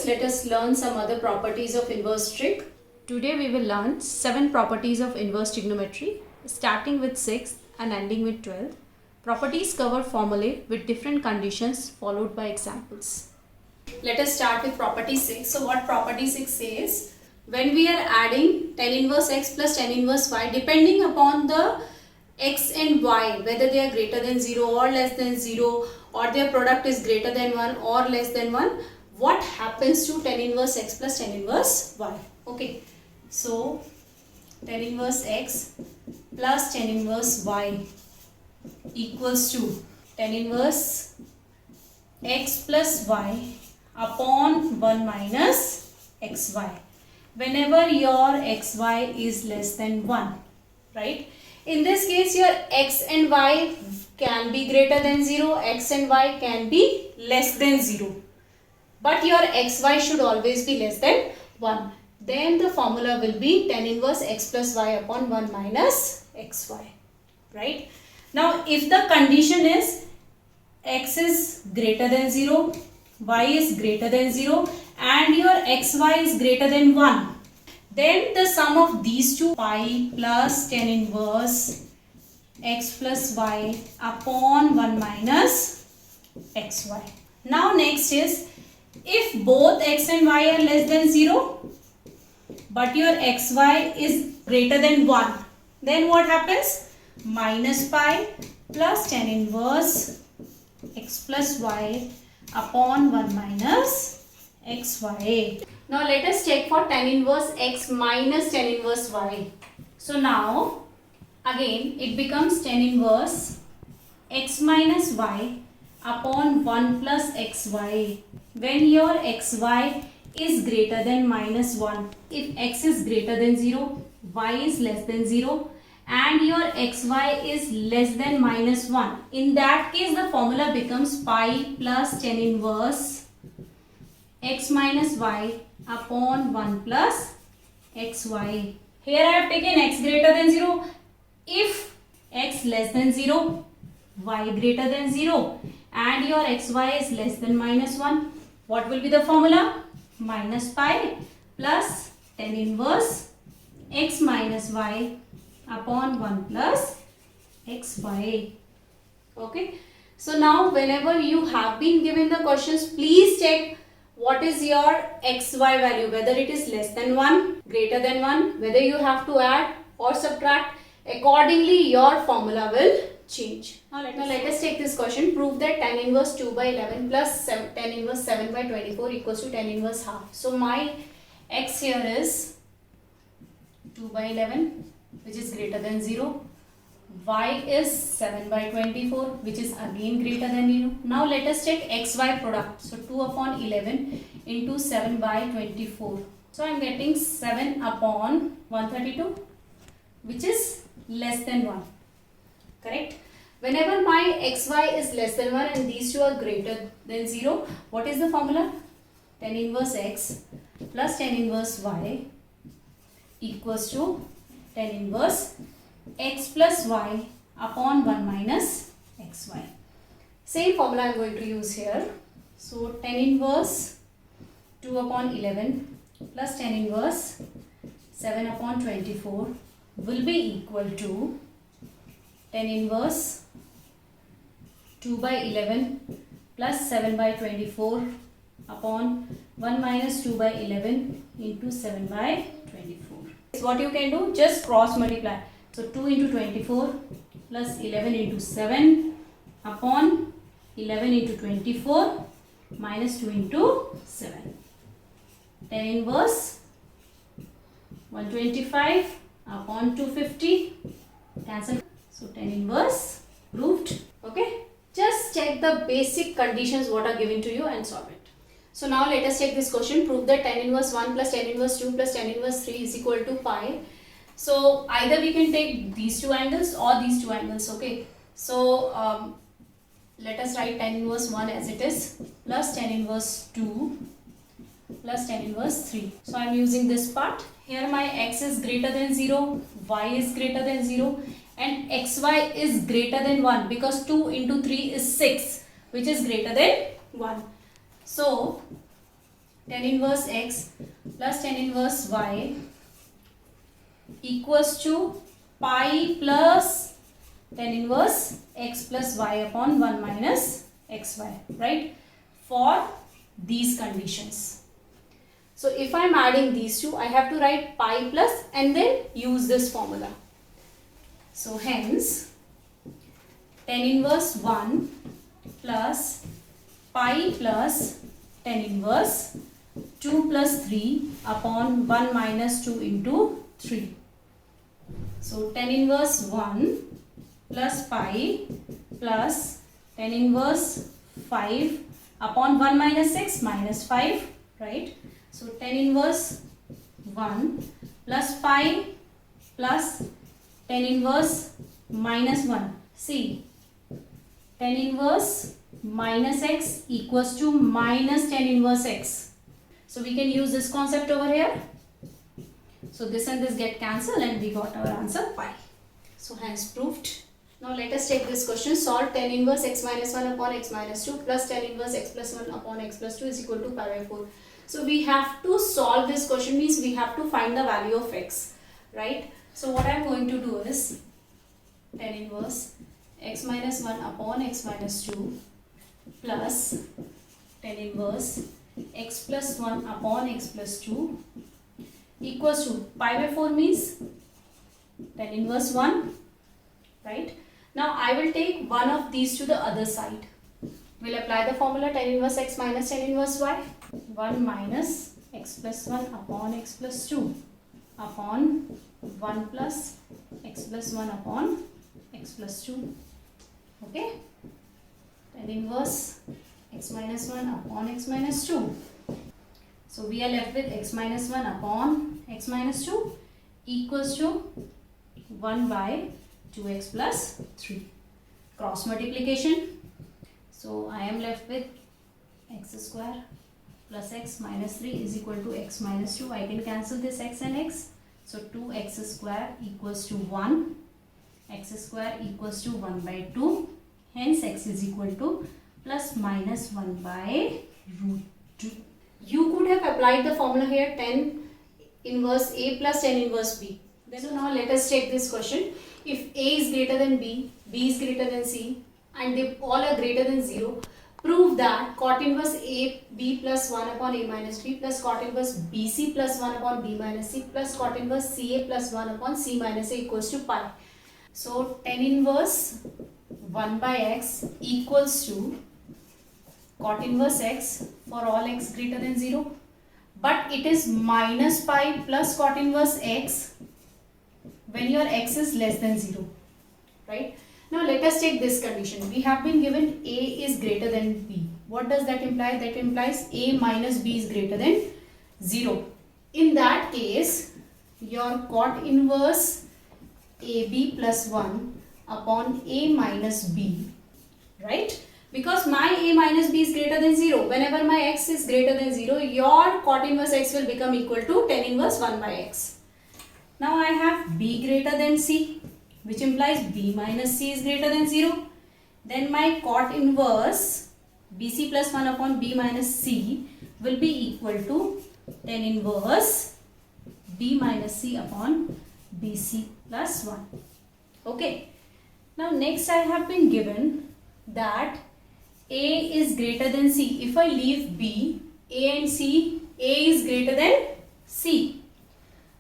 videos, let us learn some other properties of inverse trig. Today we will learn 7 properties of inverse trigonometry, starting with 6 and ending with 12. Properties cover formulae with different conditions followed by examples. Let us start with property 6. So what property 6 says? When we are adding tan inverse x plus tan inverse y, depending upon the x and y, whether they are greater than 0 or less than 0, or their product is greater than 1 or less than 1, what happens to tan inverse x plus tan inverse y? Okay, so tan inverse x plus tan inverse y equals to tan inverse x plus y upon 1 minus xy. Whenever your xy is less than 1, right? In this case, your x and y can be greater than 0, x and y can be less than 0. But your xy should always be less than 1. Then the formula will be tan inverse x plus y upon 1 minus xy, right? Now, if the condition is x is greater than 0, y is greater than 0 and your xy is greater than 1, then the sum of these two, pi plus tan inverse x plus y upon 1 minus xy. Now next is, if both x and y are less than 0 but your xy is greater than 1, then what happens? Minus pi plus tan inverse x plus y upon 1 minus xy. Now let us check for tan inverse x minus tan inverse y. So now again it becomes tan inverse x minus y upon 1 plus xy when your xy is greater than minus 1. If x is greater than 0, y is less than 0 and your xy is less than minus 1. In that case the formula becomes pi plus tan inverse x minus y upon 1 plus xy. Here I have taken x greater than 0. If x less than 0, y greater than 0 and your xy is less than minus 1, what will be the formula? Minus pi plus tan inverse x minus y upon 1 plus xy. Okay. So now whenever you have been given the questions, please check what is your xy value, whether it is less than 1, greater than 1, whether you have to add or subtract. Accordingly your formula will change. Now let us take this question. Prove that tan inverse 2 by 11 plus tan inverse 7 by 24 equals to tan inverse half. So my x here is 2 by 11, which is greater than 0. Y is 7 by 24, which is again greater than 0. Now let us check xy product. So 2 upon 11 into 7 by 24. So I am getting 7 upon 132, which is less than 1. Correct? Whenever my xy is less than 1 and these two are greater than 0, what is the formula? Tan inverse x plus tan inverse y equals to tan inverse x plus y upon 1 minus xy. Same formula I am going to use here. So tan inverse 2 upon 11 plus tan inverse 7 upon 24 will be equal to tan inverse 2 by 11 plus 7 by 24 upon 1 minus 2 by 11 into 7 by 24. So what you can do, just cross multiply. So 2 into 24 plus 11 into 7 upon 11 into 24 minus 2 into 7. Tan inverse 125 upon 250, cancel. So tan inverse proved. Okay. Just check the basic conditions what are given to you and solve it. So now let us check this question. Prove that tan inverse 1 plus tan inverse 2 plus tan inverse 3 is equal to pi. So either we can take these two angles or these two angles. Okay. So let us write tan inverse 1 as it is plus tan inverse 2 plus tan inverse 3. So I am using this part. Here my x is greater than 0, y is greater than 0 and xy is greater than 1 because 2 into 3 is 6, which is greater than 1. So tan inverse x plus tan inverse y equals to pi plus tan inverse x plus y upon 1 minus xy, right, for these conditions. So if I am adding these two, I have to write pi plus and then use this formula. So hence tan inverse 1 plus pi plus tan inverse 2 plus 3 upon 1 minus 2 into 3. So tan inverse 1 plus pi plus tan inverse 5 upon 1 minus 6 minus 5, right? So tan inverse 1 plus pi plus tan inverse minus 1. See, tan inverse minus x equals to minus tan inverse x. So we can use this concept over here. So this and this get cancelled and we got our answer pi. So hence proved. Now let us take this question. Solve tan inverse x minus 1 upon x minus 2 plus tan inverse x plus 1 upon x plus 2 is equal to pi by 4. So we have to solve this question, means we have to find the value of x, right? So what I am going to do is tan inverse x minus 1 upon x minus 2 plus tan inverse x plus 1 upon x plus 2 equals to pi by 4 means tan inverse 1, right? Now I will take one of these to the other side. We'll apply the formula tan inverse x minus tan inverse y. 1 minus x plus 1 upon x plus 2 upon 1 plus x plus 1 upon x plus 2. Okay? Tan inverse x minus 1 upon x minus 2. So we are left with x minus 1 upon x minus 2 equals to 1 by 2x plus 3. Cross multiplication. So I am left with x square plus x minus 3 is equal to x minus 2. I can cancel this x and x. So 2x square equals to 1. X square equals to 1 by 2. Hence x is equal to plus minus 1 by root 2. You could have applied the formula here, tan inverse a plus tan inverse b. So now let us take this question. If a is greater than b, b is greater than c, and they all are greater than 0, prove that cot inverse a b plus 1 upon a minus b plus cot inverse bc plus 1 upon b minus c plus cot inverse ca plus 1 upon c minus a equals to pi. So tan inverse 1 by x equals to cot inverse x for all x greater than 0, but it is minus pi plus cot inverse x when your x is less than 0, right? Now let us take this condition. We have been given a is greater than b. What does that imply? That implies a minus b is greater than 0. In that case, your cot inverse ab plus 1 upon a minus b, right? Because my a minus b is greater than 0. Whenever my x is greater than 0, your cot inverse x will become equal to tan inverse 1 by x. Now I have b greater than c, which implies b minus c is greater than 0. Then my cot inverse bc plus 1 upon b minus c will be equal to tan inverse b minus c upon bc plus 1. Okay. Now next I have been given that a is greater than c. If I leave b, a and c, a is greater than c.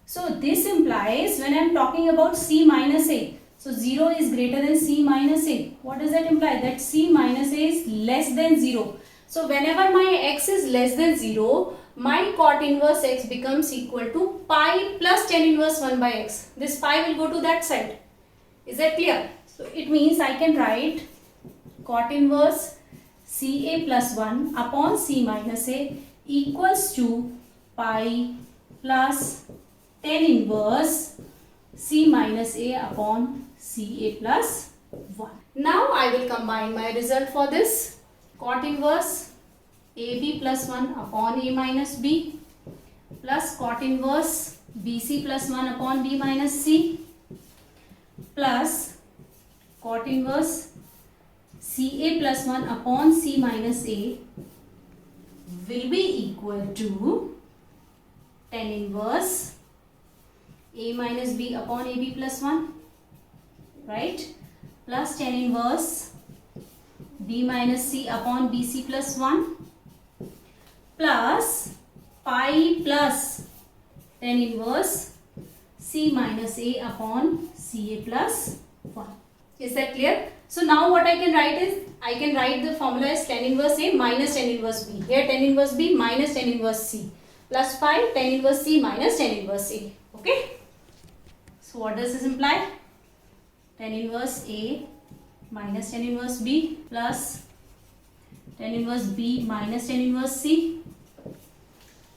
So this implies when I am talking about c minus a, so 0 is greater than c minus a. What does that imply? That c minus a is less than 0. So whenever my x is less than 0, my cot inverse x becomes equal to pi plus tan inverse 1 by x. This pi will go to that side. Is that clear? So it means I can write cot inverse ca plus 1 upon c minus a equals to pi plus tan inverse c minus a upon ca plus 1. Now I will combine my result for this. Cot inverse ab plus 1 upon a minus b plus cot inverse bc plus 1 upon b minus c plus cot inverse ca plus 1 upon c minus a will be equal to tan inverse A minus B upon AB plus 1, right? Plus tan inverse B minus C upon BC plus 1 plus pi plus tan inverse C minus A upon CA plus 1. Is that clear? So now what I can write is, I can write the formula as tan inverse A minus tan inverse B. Here tan inverse B minus tan inverse C plus pi tan inverse C minus tan inverse A. Okay? So what does this imply? Tan inverse A minus tan inverse B plus tan inverse B minus tan inverse C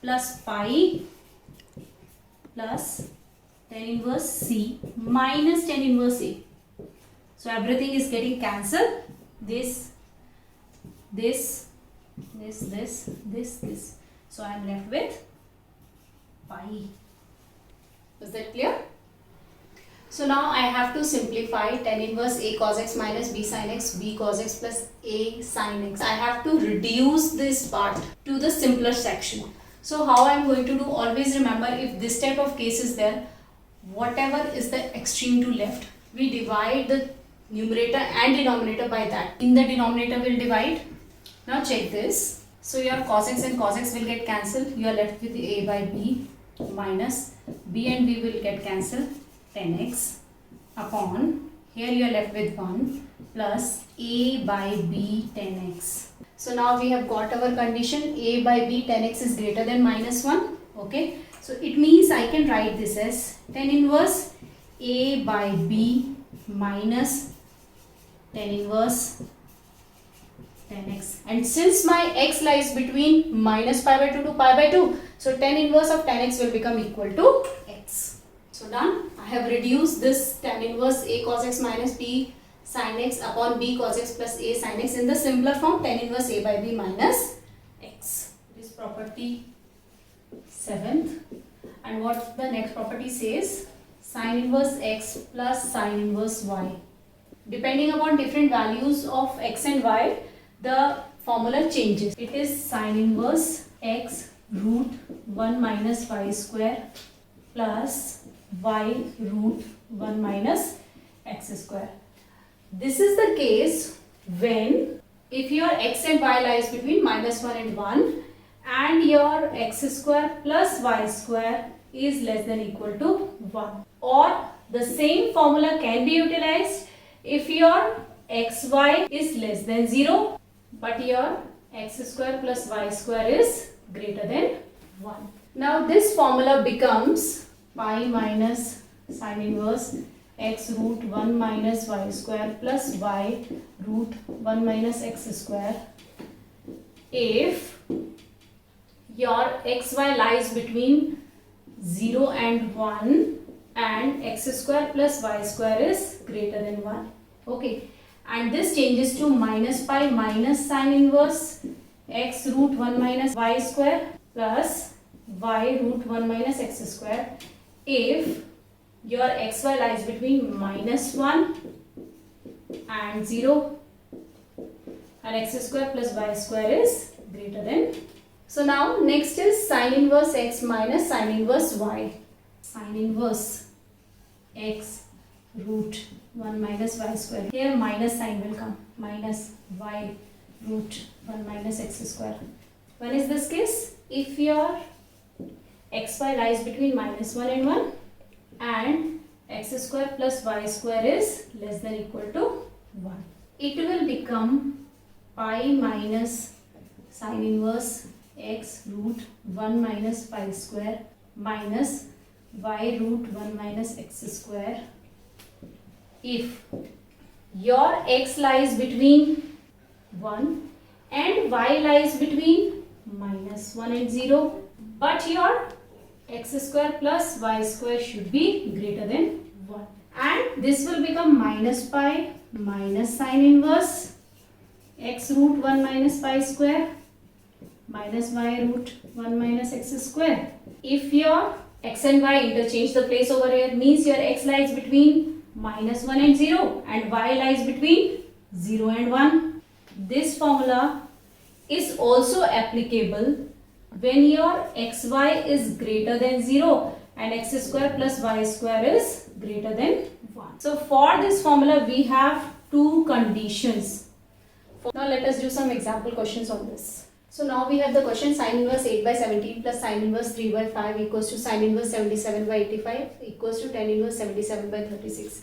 plus pi plus tan inverse C minus tan inverse A. So everything is getting cancelled. This. So I am left with pi. Is that clear? So now I have to simplify tan inverse A cos x minus B sin x, B cos x plus A sin x. I have to reduce this part to the simpler section. So how I am going to do, always remember, if this type of case is there, whatever is the extreme to left, we divide the numerator and denominator by that. In the denominator we'll divide. Now check this. So your cos x and cos x will get cancelled. You are left with A by B minus B and B will get cancelled. Tan x upon, here you are left with 1 plus A by B tan x. So now we have got our condition, A by B tan x is greater than minus 1. Okay. So it means I can write this as tan inverse A by B minus tan inverse tan x. And since my x lies between minus pi by 2 to pi by 2, so tan inverse of tan x will become equal to x. So done. I have reduced this tan inverse A cos x minus B sin x upon B cos x plus A sin x in the simpler form, tan inverse A by B minus x. This property 7th. And what the next property says, sin inverse x plus sin inverse y. Depending upon different values of x and y, the formula changes. It is sin inverse x root 1 minus y square plus y root 1 minus x square. This is the case when, if your x and y lies between minus 1 and 1 and your x square plus y square is less than equal to 1. Or the same formula can be utilized if your xy is less than 0 but your x square plus y square is greater than 1. Now this formula becomes pi minus sin inverse x root 1 minus y square plus y root 1 minus x square if your xy lies between 0 and 1 and x square plus y square is greater than 1. Okay, and this changes to minus pi minus sin inverse x root 1 minus y square plus y root 1 minus x square if your xy lies between minus 1 and 0 and x square plus y square is greater than. So now next is sin inverse x minus sin inverse y. Sin inverse x root 1 minus y square. Here minus sign will come. Minus y root 1 minus x square. When is this case? If your xy lies between minus 1 and 1 and x square plus y square is less than equal to 1. It will become pi minus sin inverse x root 1 minus pi square minus y root 1 minus x square if your x lies between 1 and y lies between minus 1 and 0 but your x square plus y square should be greater than 1 and this will become minus pi minus sin inverse x root 1 minus pi square minus y root 1 minus x square. If your x and y interchange the place over here, means your x lies between minus 1 and 0 and y lies between 0 and 1. This formula is also applicable when your xy is greater than 0 and x square plus y square is greater than 1. So for this formula we have two conditions. Now let us do some example questions on this. So now we have the question sin inverse 8 by 17 plus sin inverse 3 by 5 equals to sin inverse 77 by 85 equals to tan inverse 77 by 36.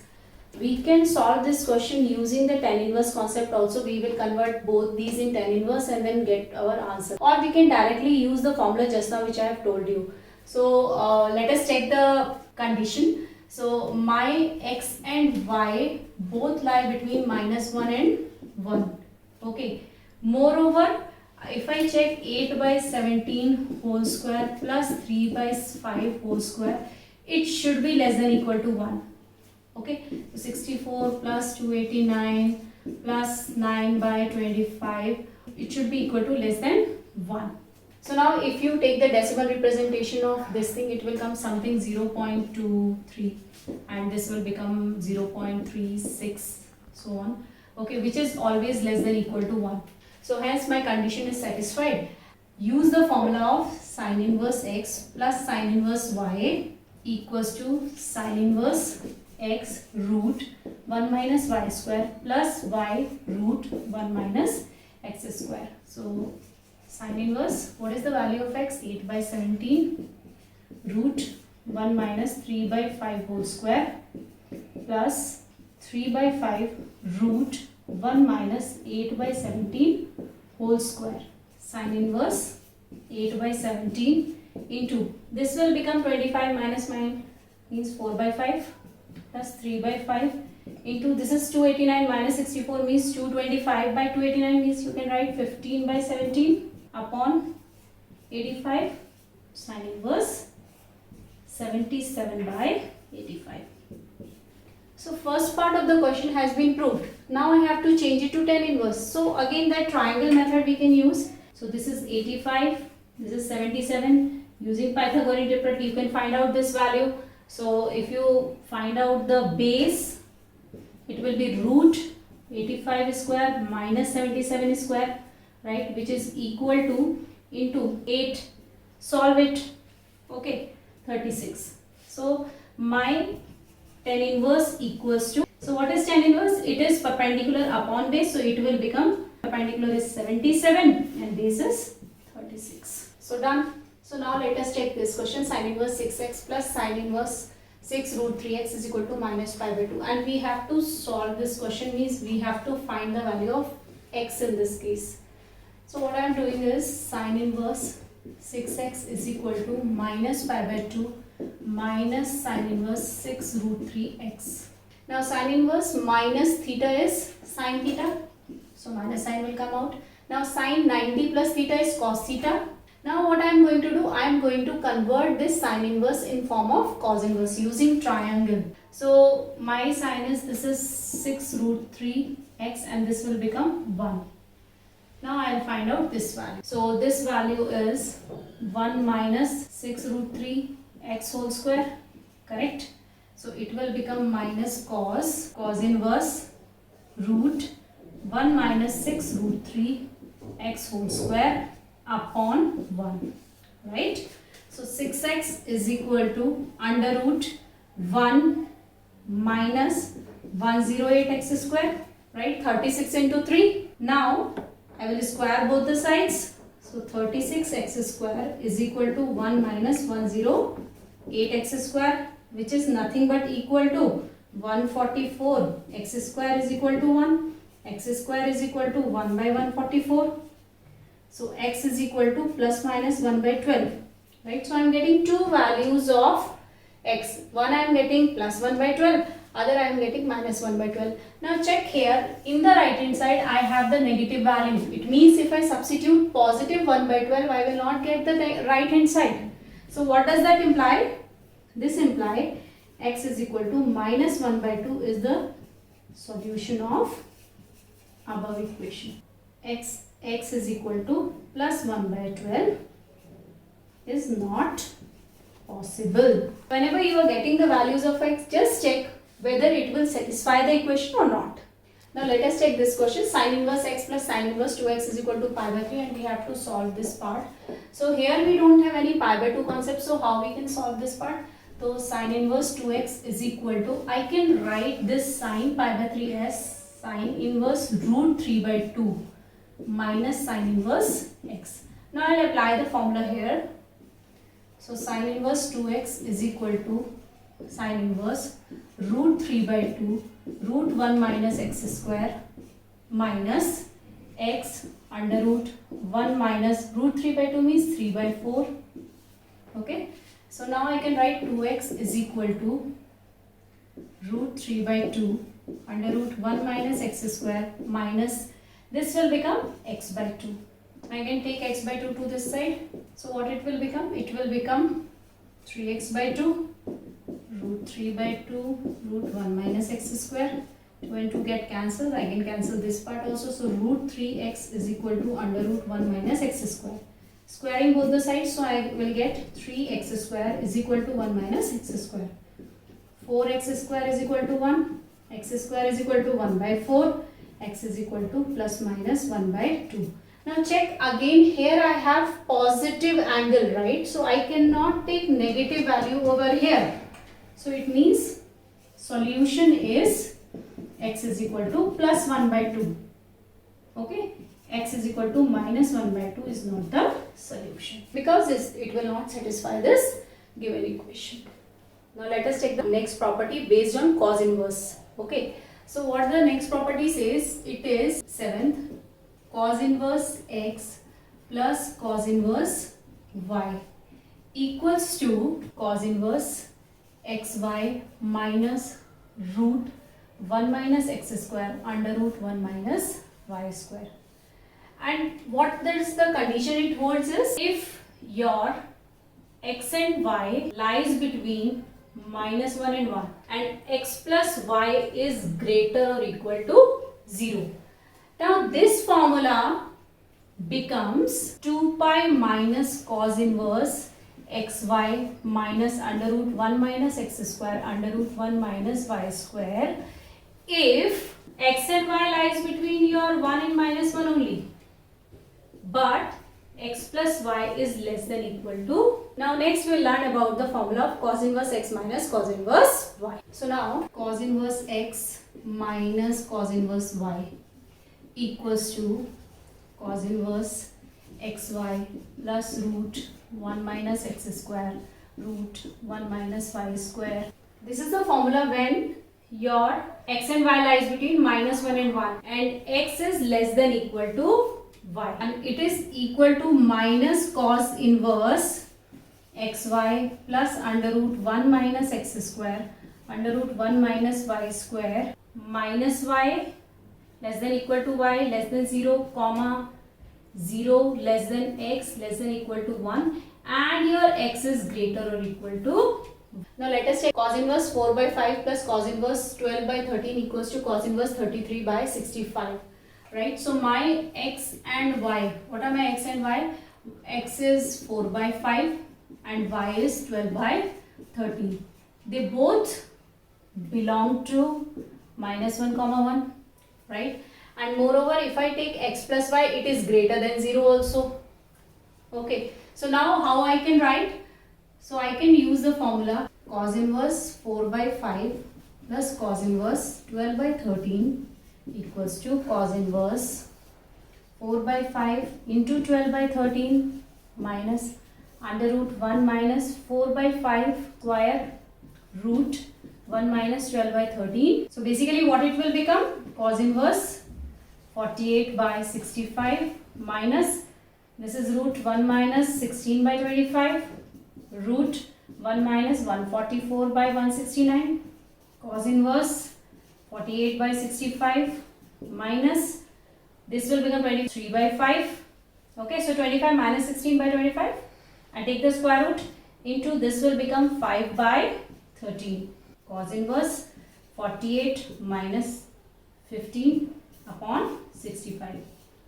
We can solve this question using the tan inverse concept also. We will convert both these in tan inverse and then get our answer. Or we can directly use the formula just now which I have told you. So let us check the condition. So my x and y both lie between -1 and 1. Okay. Moreover, if I check 8 by 17 whole square plus 3 by 5 whole square, it should be less than equal to 1. Okay, so 64 plus 289 plus 9 by 25, it should be equal to less than 1. So now if you take the decimal representation of this thing, it will come something 0.23 and this will become 0.36, so on. Okay, which is always less than equal to 1. So hence my condition is satisfied. Use the formula of sin inverse x plus sin inverse y equals to sin inverse x root 1 minus y square plus y root 1 minus x square. So sin inverse, what is the value of x? 8 by 17 root 1 minus 3 by 5 whole square plus 3 by 5 root 1 minus 8 by 17 whole square. Sin inverse 8 by 17 into, this will become 25 minus 9 means 4 by 5 plus 3 by 5 into, this is 289 minus 64 means 225 by 289 means you can write 15 by 17 upon 85 sin inverse 77 by 85. So first part of the question has been proved. Now I have to change it to tan inverse. So again that triangle method we can use. So this is 85, this is 77. Using Pythagorean interpret you can find out this value. So if you find out the base, it will be root 85 square minus 77 square, right, which is equal to into 8. Solve it. Okay, 36. So my tan inverse equals to, so what is tan inverse? It is perpendicular upon base, so it will become, perpendicular is 77 and base is 36. So done. So now let us check this question. Sin inverse 6x plus sin inverse 6 root 3x is equal to minus 5 by 2, and we have to solve this question, means we have to find the value of x in this case. So what I am doing is sin inverse 6x is equal to minus 5 by 2 minus sin inverse 6 root 3x. Now sin inverse minus theta is sin theta, so minus sign will come out. Now sin 90 plus theta is cos theta. Now what I am going to do, I am going to convert this sin inverse in form of cos inverse using triangle. So my sin is, this is 6 root 3x and this will become 1. Now I will find out this value. So this value is 1 minus 6 root 3 x whole square, correct? So it will become minus cos inverse root 1 minus 6 root 3 x whole square upon 1, right? So 6x is equal to under root 1 minus 108x square, right? 36 into 3. Now I will square both the sides. So 36x square is equal to 1 minus 108x square, which is nothing but equal to 144. X square is equal to 1. X square is equal to 1 by 144. So x is equal to plus minus 1 by 12. Right? So I am getting two values of x. One I am getting plus 1 by 12. Other I am getting minus 1 by 12. Now check here. In the right hand side I have the negative value. It means if I substitute positive 1 by 12, I will not get the right hand side. So what does that imply? This implies x is equal to minus 1 by 2 is the solution of above equation. X is equal to plus 1 by 12 is not possible. Whenever you are getting the values of x, just check whether it will satisfy the equation or not. Now let us take this question. Sin inverse x plus sin inverse 2x is equal to pi by 3 and we have to solve this part. So here we don't have any pi by 2 concept. So how we can solve this part? So sin inverse 2x is equal to, I can write this sin pi by 3 as sin inverse root 3 by 2 minus sin inverse x. Now I'll apply the formula here. So sin inverse 2x is equal to sin inverse root 3 by 2 root 1 minus x square minus x under root 1 minus root 3 by 2 means 3 by 4. Okay. So now I can write 2x is equal to root 3 by 2 under root 1 minus x square minus, this will become x by 2. I can take x by 2 to this side. So what it will become? It will become 3x by 2 root 3 by 2 root 1 minus x square. 2 and 2 get cancelled. I can cancel this part also. So root 3x is equal to under root 1 minus x square. Squaring both the sides, so I will get 3x square is equal to 1 minus x square. 4x square is equal to 1. X square is equal to 1 by 4. X is equal to plus minus 1 by 2. Now check again, here I have positive angle, right? So I cannot take negative value over here. So it means solution is x is equal to plus 1 by 2. Okay. X is equal to minus 1 by 2 is not the solution because it will not satisfy this given equation. Now let us take the next property based on cos inverse. Okay. So what the next property says, it is 7th, cos inverse x plus cos inverse y equals to cos inverse xy minus root 1 minus x square under root 1 minus y square. And what is the condition it holds is, if your x and y lies between minus 1 and 1 and x plus y is greater or equal to 0. Now this formula becomes 2 pi minus cos inverse xy minus under root 1 minus x square under root 1 minus y square if x and y lies between your 1 and minus 1 only, but x plus y is less than equal to. Now next we will learn about the formula of cos inverse x minus cos inverse y. So now cos inverse x minus cos inverse y equals to cos inverse xy plus root 1 minus x square root 1 minus y square. This is the formula when your x and y lies between minus 1 and 1 and x is less than equal to y, and it is equal to minus cos inverse xy plus under root 1 minus x square under root 1 minus y square minus y less than equal to y less than 0 comma 0 less than x less than equal to 1 and your x is greater or equal to. Now let us take cos inverse 4 by 5 plus cos inverse 12 by 13 equals to cos inverse 33 by 65. Right, so my x and y, what are my x and y? X is 4 by 5 and y is 12 by 13. They both belong to minus 1 comma 1, right? And moreover, if I take x plus y, it is greater than 0 also. Okay, so now how I can write? So I can use the formula cos inverse 4 by 5 plus cos inverse 12 by 13 equals to cos inverse 4 by 5 into 12 by 13 minus under root 1 minus 4 by 5 square root 1 minus 12 by 13. So basically what it will become? Cos inverse 48 by 65 minus, this is root 1 minus 16 by 25 root 1 minus 144 by 169 cos inverse 48 by 65 minus, this will become 23 by 5. Okay, so 25 minus 16 by 25 and take the square root into, this will become 5 by 13 cos inverse 48 minus 15 upon 65,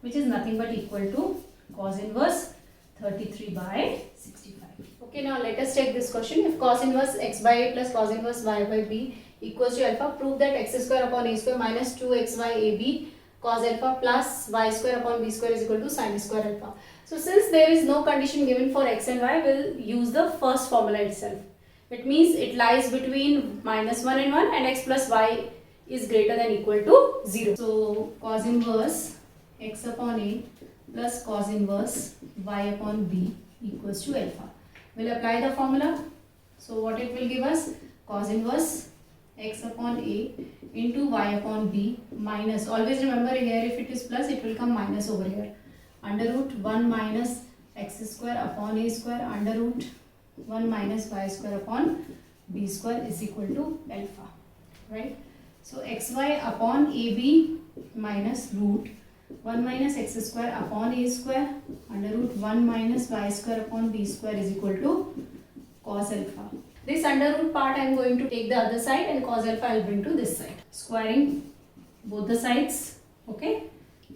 which is nothing but equal to cos inverse 33 by 65. Okay, now let us take this question. If cos inverse x by a plus cos inverse y by b equals to alpha. Prove that x square upon a square minus 2xy ab cos alpha plus y square upon b square is equal to sin square alpha. So since there is no condition given for x and y, we'll use the first formula itself. It means it lies between minus 1 and 1 and x plus y is greater than equal to 0. So cos inverse x upon a plus cos inverse y upon b equals to alpha. We'll apply the formula. So what it will give us? Cos inverse x upon a into y upon b minus, always remember here if it is plus it will come minus over here, under root 1 minus x square upon a square under root 1 minus y square upon b square is equal to alpha, right? So xy upon ab minus root 1 minus x square upon a square under root 1 minus y square upon b square is equal to cos alpha. This under root part I am going to take the other side and cos alpha I will bring to this side. Squaring both the sides, okay,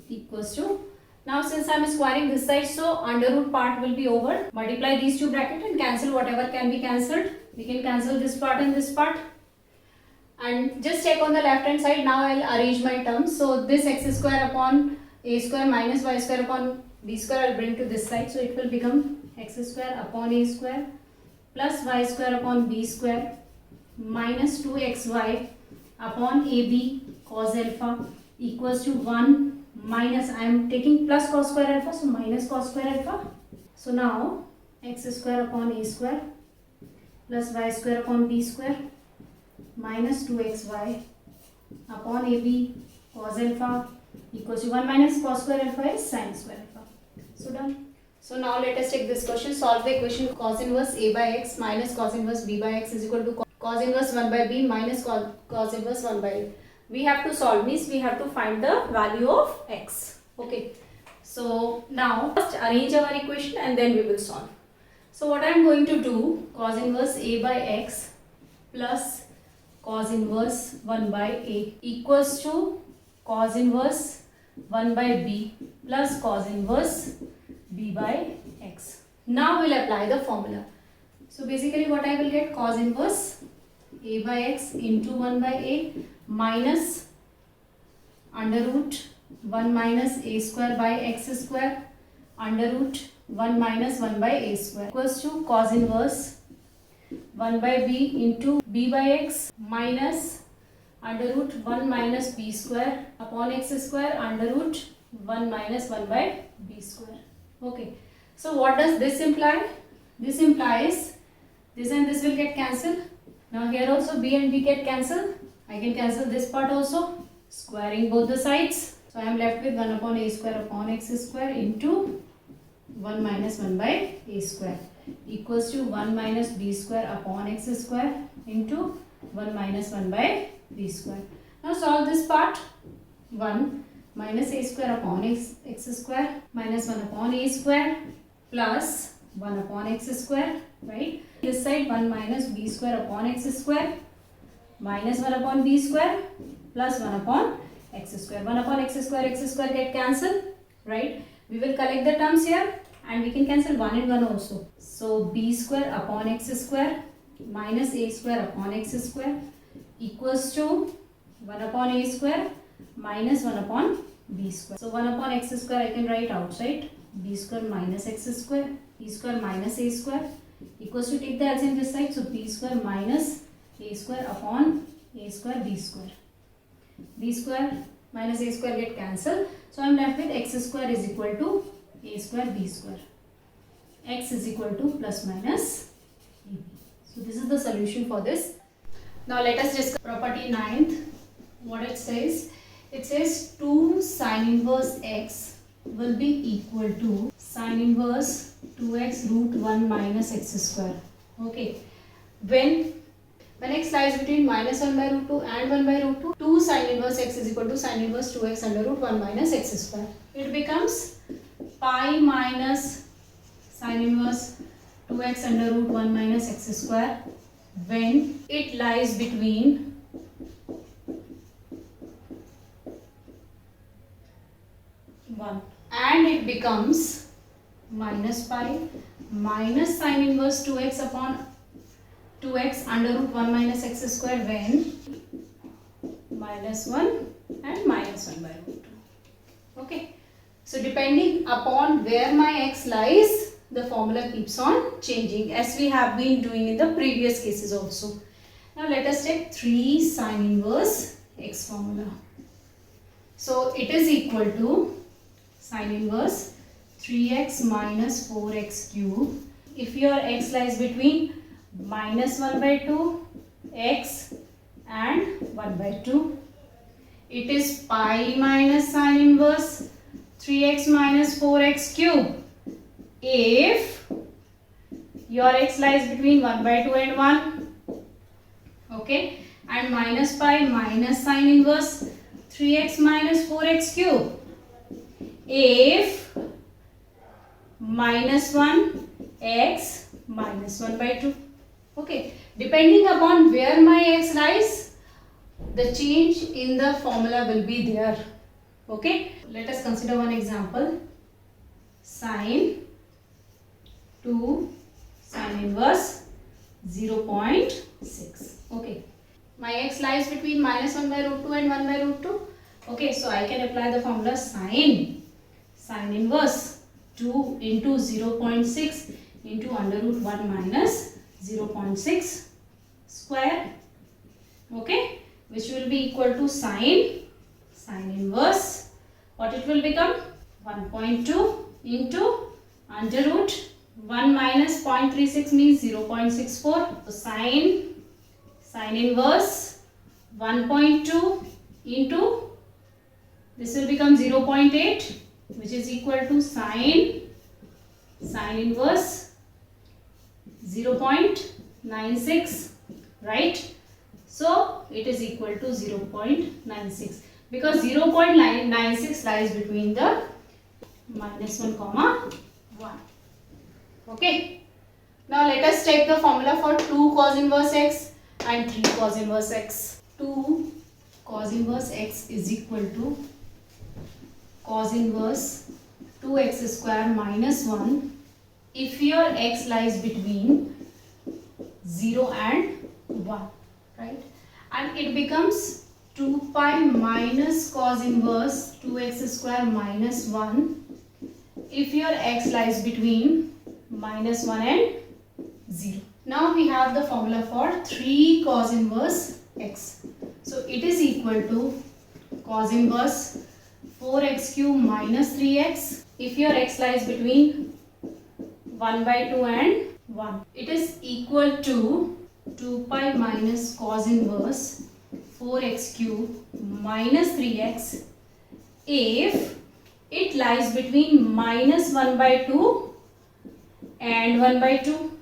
equals to, now since I am squaring this side, so under root part will be over. Multiply these two brackets and cancel whatever can be cancelled. We can cancel this part and this part. And just check on the left hand side. Now I will arrange my terms. So this x square upon a square minus y square upon b square I will bring to this side. So it will become x square upon a square plus y square upon b square minus 2xy upon ab cos alpha equals to 1 minus, I am taking plus cos square alpha, so minus cos square alpha. So now x square upon a square plus y square upon b square minus 2xy upon ab cos alpha equals to 1 minus cos square alpha is sin square alpha. So done. So now let us take this question. Solve the equation cos inverse a by x minus cos inverse b by x is equal to cos inverse 1 by b minus cos inverse 1 by a. We have to solve, means we have to find the value of x. Okay. So now first arrange our equation and then we will solve. So what I am going to do, cos inverse a by x plus cos inverse 1 by a equals to cos inverse 1 by b plus cos inverse b by x. Now we'll apply the formula. So basically what I will get, cos inverse a by x into 1 by a minus under root 1 minus a square by x square under root 1 minus 1 by a square equals to cos inverse 1 by b into b by x minus under root 1 minus b square upon x square under root 1 minus 1 by b square. Okay, so what does this imply? This implies this and this will get cancelled. Now here also b and b get cancelled. I can cancel this part also, squaring both the sides. So I am left with 1 upon a square upon x square into 1 minus 1 by a square equals to 1 minus b square upon x square into 1 minus 1 by b square. Now solve this part. 1 minus a square upon x square minus 1 upon a square plus 1 upon x square, right? This side 1 minus b square upon x square minus 1 upon b square plus 1 upon x square. 1 upon x square get cancelled, right? We will collect the terms here and we can cancel 1 and 1 also. So b square upon x square minus a square upon x square equals to 1 upon a square minus 1 upon b square. So 1 upon x square I can write outside, b square minus x square, b square minus a square equals to, take the LCM this side, so b square minus a square upon a square b square. B square minus a square get cancelled. So I am left with x square is equal to a square b square. X is equal to plus minus ab. So this is the solution for this. Now let us discuss property 9th. What it says? It says 2 sin inverse x will be equal to sin inverse 2x root 1 minus x square. Okay. When x lies between minus 1 by root 2 and 1 by root 2, 2 sin inverse x is equal to sin inverse 2x under root 1 minus x square. It becomes pi minus sin inverse 2x under root 1 minus x square when it lies between and it becomes minus pi minus sin inverse 2x upon 2x under root 1 minus x square when minus 1 and minus 1 by root 2. Okay. So depending upon where my x lies, the formula keeps on changing as we have been doing in the previous cases also. Now let us take 3 sin inverse x formula. So it is equal to sin inverse 3x minus 4x cube. If your x lies between minus 1 by 2 x and 1 by 2, it is pi minus sin inverse 3x minus 4x cube. If your x lies between 1 by 2 and 1, okay, and minus pi minus sin inverse 3x minus 4x cube. If minus 1 x minus 1 by 2. Okay, depending upon where my x lies, the change in the formula will be there. Okay, let us consider one example. Sine 2 sin inverse 0.6. Okay, my x lies between minus 1 by root 2 and 1 by root 2. Okay, so I can apply the formula sin inverse 2 into 0.6 into under root 1 minus 0.6 square. Okay, which will be equal to sin inverse. What it will become? 1.2 into under root 1 minus 0.36 means 0.64. So sin inverse 1.2 into, this will become 0.8, which is equal to sin inverse 0.96, right? So it is equal to 0.96 because 0.96 lies between the minus 1 comma 1. Okay. Now let us take the formula for 2 cos inverse x and 3 cos inverse x. 2 cos inverse x is equal to cos inverse 2x square minus 1 if your x lies between 0 and 1, right? And it becomes 2 pi minus cos inverse 2x square minus 1 if your x lies between minus 1 and 0. Now we have the formula for 3 cos inverse x. So it is equal to cos inverse 4x cube minus 3x if your x lies between 1 by 2 and 1. It is equal to 2 pi minus cos inverse 4x cube minus 3x if it lies between minus 1 by 2 and 1 by 2.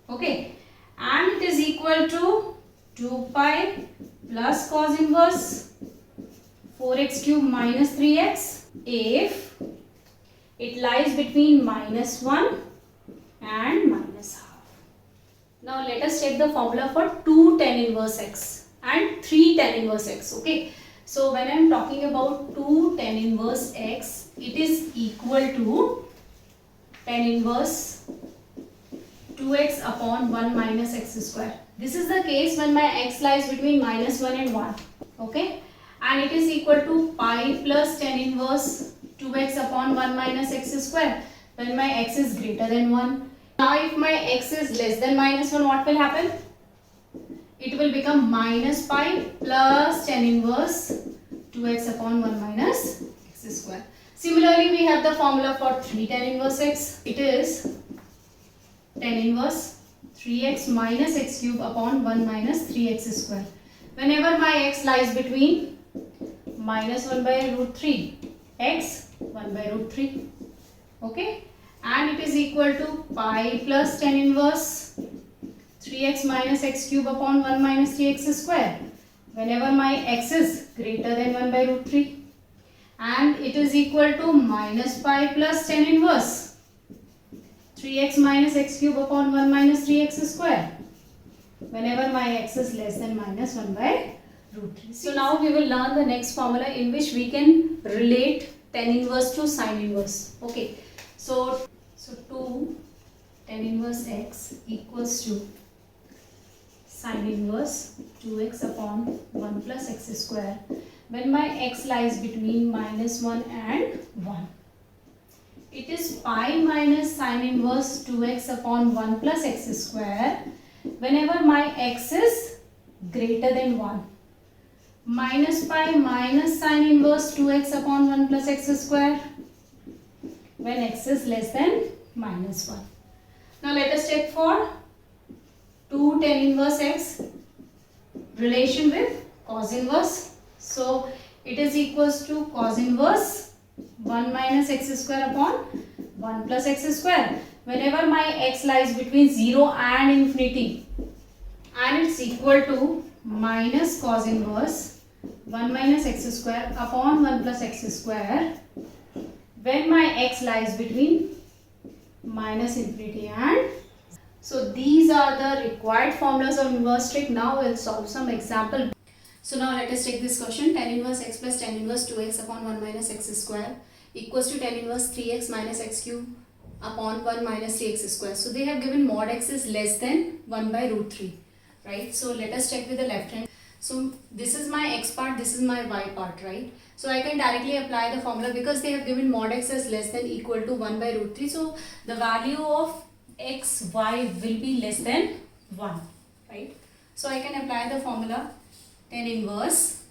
Okay, and it is equal to 2 pi plus cos inverse 4x cube minus 3x if it lies between minus 1 and minus half. Now let us check the formula for 2 tan inverse x and 3 tan inverse x. Okay, so when I am talking about 2 tan inverse x, it is equal to tan inverse 2x upon 1 minus x square. This is the case when my x lies between minus 1 and 1. Okay, and it is equal to pi plus tan inverse 2x upon 1 minus x square when my x is greater than 1. Now if my x is less than minus 1, what will happen? It will become minus pi plus tan inverse 2x upon 1 minus x square. Similarly, we have the formula for 3 tan inverse x. It is tan inverse 3x minus x cube upon 1 minus 3x square. Whenever my x lies between minus 1 by root 3, x 1 by root 3. Okay, and it is equal to pi plus tan inverse 3x minus x cube upon 1 minus 3x square whenever my x is greater than 1 by root 3, and it is equal to minus pi plus tan inverse 3x minus x cube upon 1 minus 3x square whenever my x is less than minus 1 by root 3. So now we will learn the next formula in which we can relate tan inverse to sin inverse. Okay, so 2 tan inverse x equals to sin inverse 2x upon 1 plus x square when my x lies between minus 1 and 1. It is pi minus sin inverse 2x upon 1 plus x square whenever my x is greater than 1. Minus pi minus sin inverse 2x upon 1 plus x square when x is less than minus 1. Now let us check for 2 tan inverse x relation with cos inverse. So it is equals to cos inverse 1 minus x square upon 1 plus x square whenever my x lies between 0 and infinity, and it's equal to minus cos inverse 1 minus x square upon 1 plus x square when my x lies between minus infinity and. So these are the required formulas of inverse trig. Now we'll solve some example. So now let us take this question. Tan inverse x plus tan inverse 2x upon 1 minus x square equals to tan inverse 3x minus x cube upon 1 minus 3x square. So they have given mod x is less than 1 by root 3, right? So let us check with the left hand. So this is my x part, this is my y part, right? So I can directly apply the formula because they have given mod x as less than equal to 1 by root 3. So the value of x, y will be less than 1, right? So I can apply the formula tan inverse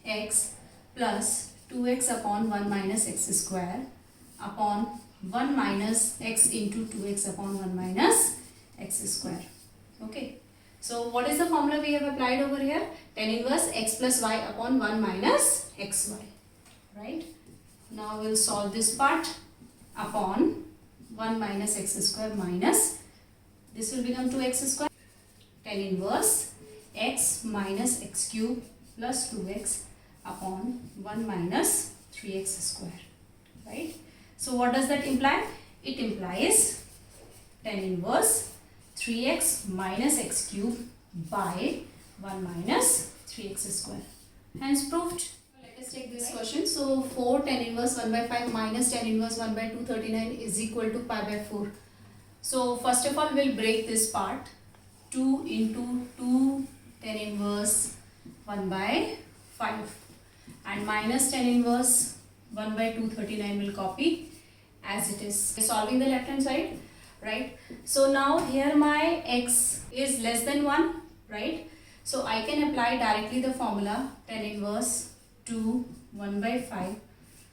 x plus 2x upon 1 minus x square upon 1 minus x into 2x upon 1 minus x square. Okay. So what is the formula we have applied over here? Tan inverse x plus y upon 1 minus xy, right? Now we'll solve this part upon 1 minus x square minus, this will become 2x square, tan inverse x minus x cube plus 2x upon 1 minus 3x square, right? So what does that imply? It implies tan inverse 3x minus x cube by 1 minus 3x square. Hence proved. Let us take this question. So 4 tan inverse 1 by 5 minus tan inverse 1 by 239 is equal to pi by 4. So first of all we'll break this part. 2 into 2 tan inverse 1 by 5 and minus tan inverse 1 by 239 will copy as it is. Solving the left hand side, right? So now here my x is less than 1, right? So I can apply directly the formula tan inverse 2 1 by 5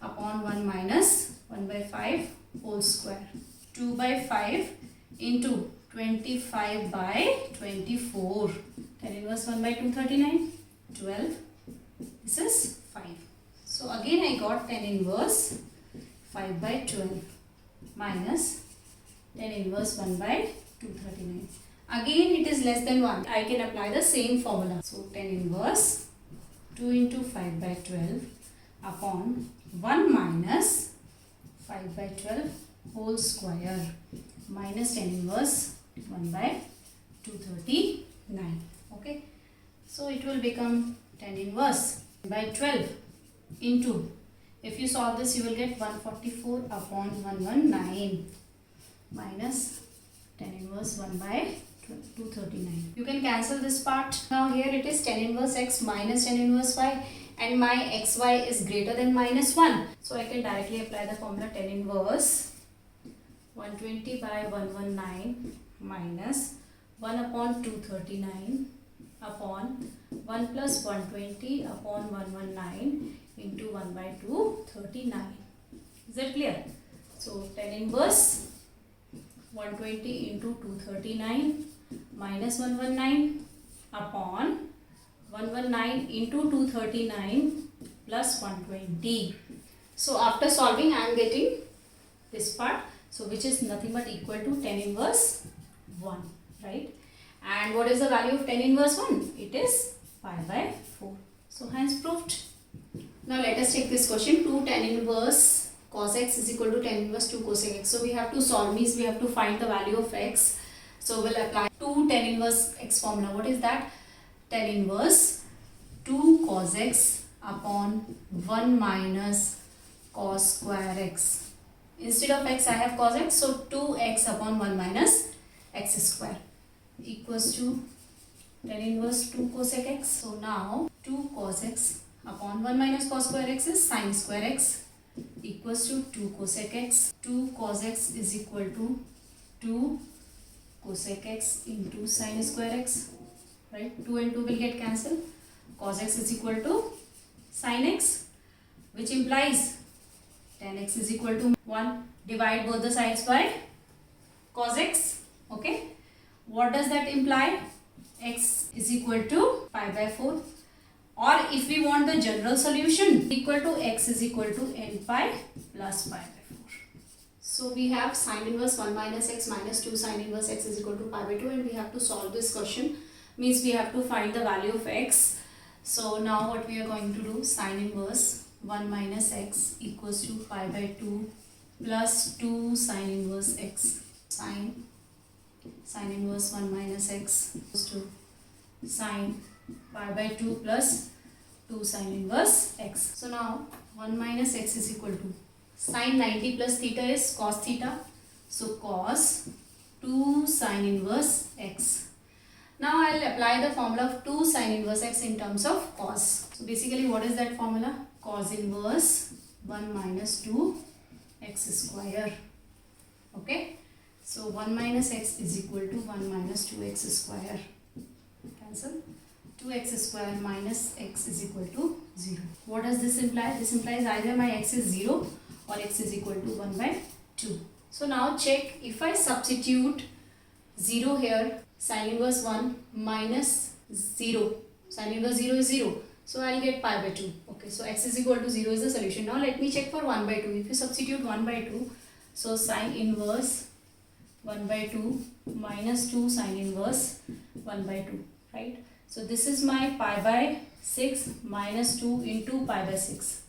upon 1 minus 1 by 5 whole square. 2 by 5 into 25 by 24. Tan inverse 1 by 239, 12. This is 5. So again I got tan inverse 5 by 12 minus tan inverse 1 by 239. Again it is less than 1. I can apply the same formula. So tan inverse 2 into 5 by 12 upon 1 minus 5 by 12 whole square minus tan inverse 1 by 239. Okay. So it will become tan inverse by 12 into, if you solve this you will get 144 upon 119 minus tan inverse 1 by 239. You can cancel this part. Now here it is tan inverse x minus tan inverse y and my xy is greater than minus 1. So I can directly apply the formula tan inverse 120 by 119 minus 1 upon 239 upon 1 plus 120 upon 119 into 1 by 239. Is that clear? So tan inverse 120 into 239 minus 119 upon 119 into 239 plus 120. So after solving I am getting this part. So which is nothing but equal to tan inverse 1, right? And what is the value of tan inverse 1? It is pi by 4. So hence proved. Now let us take this question. 2 tan inverse cos x is equal to tan inverse 2 cosec x. So we have to solve, means we have to find the value of x. So we'll apply 2 tan inverse x formula. What is that? Tan inverse 2 cos x upon 1 minus cos square x. Instead of x I have cos x, so 2x upon 1 minus x square equals to tan inverse 2 cosec x. So now 2 cos x upon 1 minus cos square x is sin square x equals to 2 cosec x. 2 cos x is equal to 2 cosec x into sin square x, right? 2 and 2 will get cancelled. Cos x is equal to sin x, which implies tan x is equal to 1. Divide both the sides by cos x. Okay. What does that imply? X is equal to pi by 4. Or if we want the general solution, equal to x is equal to n pi plus pi by 4. So we have sin inverse 1 minus x minus 2 sin inverse x is equal to pi by 2, and we have to solve this question. Means we have to find the value of x. So now what we are going to do, sin inverse 1 minus x equals to pi by 2 plus 2 sin inverse x. Sin inverse 1 minus x equals to sin pi by 2 plus 2 sin inverse x. So now 1 minus x is equal to sin 90 plus theta is cos theta. So cos 2 sin inverse x. Now I will apply the formula of 2 sin inverse x in terms of cos. So basically what is that formula? Cos inverse 1 minus 2 x square. Okay. So 1 minus x is equal to 1 minus 2x square. Cancel. 2x square minus x is equal to 0. What does this imply? This implies either my x is 0 or x is equal to 1 by 2. So now check, if I substitute 0 here, sin inverse 1 minus 0. Sin inverse 0 is 0. So I will get pi by 2. Okay, so x is equal to 0 is the solution. Now let me check for 1 by 2. If you substitute 1 by 2, so sin inverse 1 by 2 minus 2 sin inverse 1 by 2, right? So this is my pi by 6 minus 2 into pi by 6.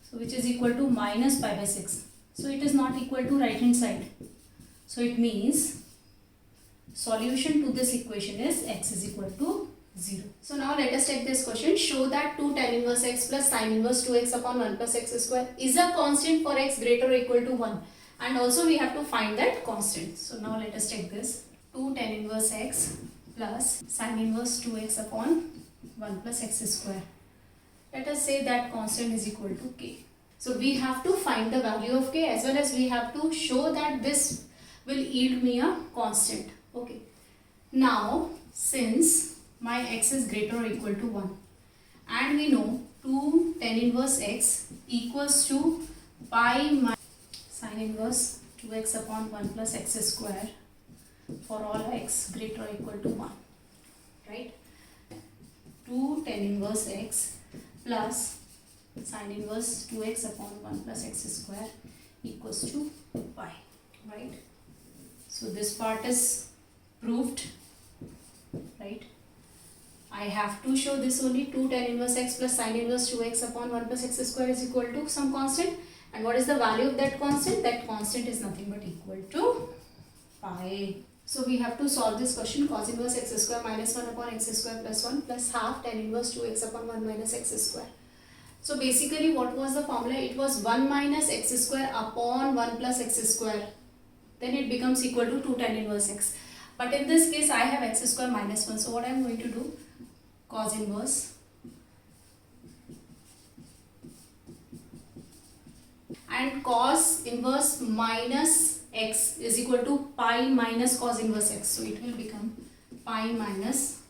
So which is equal to minus pi by 6. So it is not equal to right hand side. So it means solution to this equation is x is equal to 0. So now let us take this question. Show that 2 tan inverse x plus sin inverse 2x upon 1 plus x square is a constant for x greater or equal to 1. And also we have to find that constant. So now let us take this. 2 tan inverse x plus sin inverse 2x upon 1 plus x square. Let us say that constant is equal to k. So we have to find the value of k, as well as we have to show that this will yield me a constant. Okay. Now since my x is greater or equal to 1 and we know 2 tan inverse x equals to pi minus sin inverse 2x upon 1 plus x square for all x greater or equal to 1, right? 2 tan inverse x plus sin inverse 2x upon 1 plus x square equals to pi, right? So this part is proved, right? I have to show this only. 2 tan inverse x plus sin inverse 2x upon 1 plus x square is equal to some constant. And what is the value of that constant? That constant is nothing but equal to pi. So we have to solve this question. Cos inverse x square minus 1 upon x square plus 1 plus half tan inverse 2x upon 1 minus x square. So basically what was the formula? It was 1 minus x square upon 1 plus x square. Then it becomes equal to 2 tan inverse x. But in this case I have x square minus 1. So what I am going to do? Cos inverse and cos inverse minus x is equal to pi minus cos inverse x. So it will become pi minus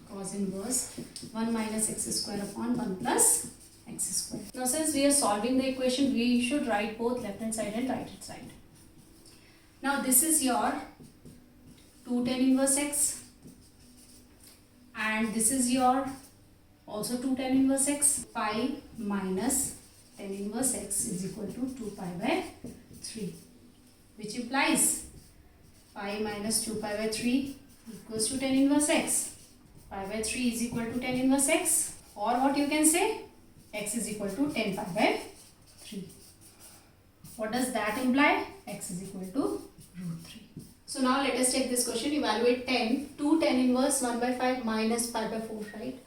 cos inverse 1 minus x square upon 1 plus x square. Now since we are solving the equation, we should write both left hand side and right hand side. Now this is your 2 tan inverse x and this is your also 2 tan inverse x. Pi minus tan inverse x is equal to 2 pi by 3, which implies pi minus 2 pi by 3 equals to tan inverse x. Pi by 3 is equal to tan inverse x, or what you can say, x is equal to 10 pi by 3. What does that imply? X is equal to root 3. So now let us take this question. Evaluate 10. 2 tan inverse 1 by 5 minus pi by 4, right?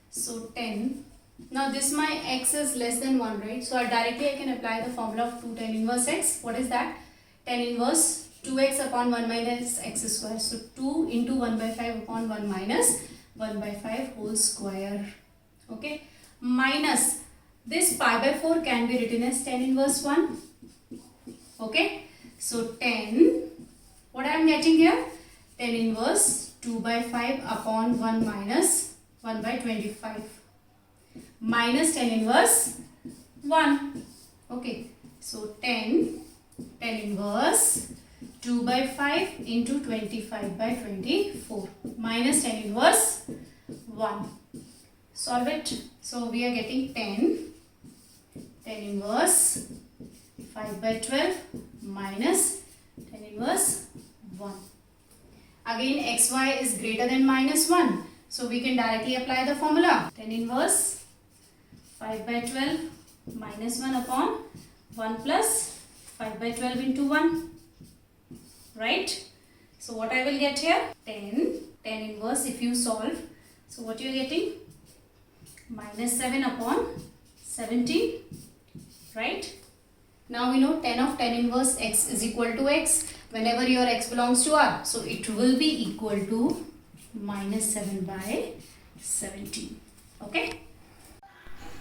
So 10. Now this my x is less than 1, right? So directly I can apply the formula of 2 tan inverse x. What is that? Tan inverse 2x upon 1 minus x square. So 2 into 1 by 5 upon 1 minus 1 by 5 whole square. Okay, minus this pi by 4 can be written as tan inverse 1. Okay, so 10, what I am getting here? Tan inverse 2 by 5 upon 1 minus 1 by 25 minus tan inverse 1. Okay, so tan inverse 2 by 5 into 25 by 24 minus tan inverse 1. Solve it. So we are getting tan inverse 5 by 12 minus tan inverse 1. Again xy is greater than minus 1. So we can directly apply the formula. Tan inverse 5 by 12 minus 1 upon 1 plus 5 by 12 into 1. Right? So what I will get here? Tan inverse if you solve. So what you are getting? Minus 7 upon 17. Right? Now we know tan of tan inverse x is equal to x whenever your x belongs to R. So it will be equal to minus 7 by 17. Okay?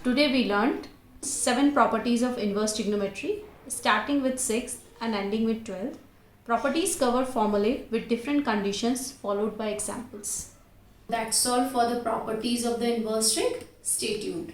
Today we learned 7 properties of inverse trigonometry starting with 6 and ending with 12. Properties cover formulae with different conditions followed by examples. That's all for the properties of the inverse trig. Stay tuned.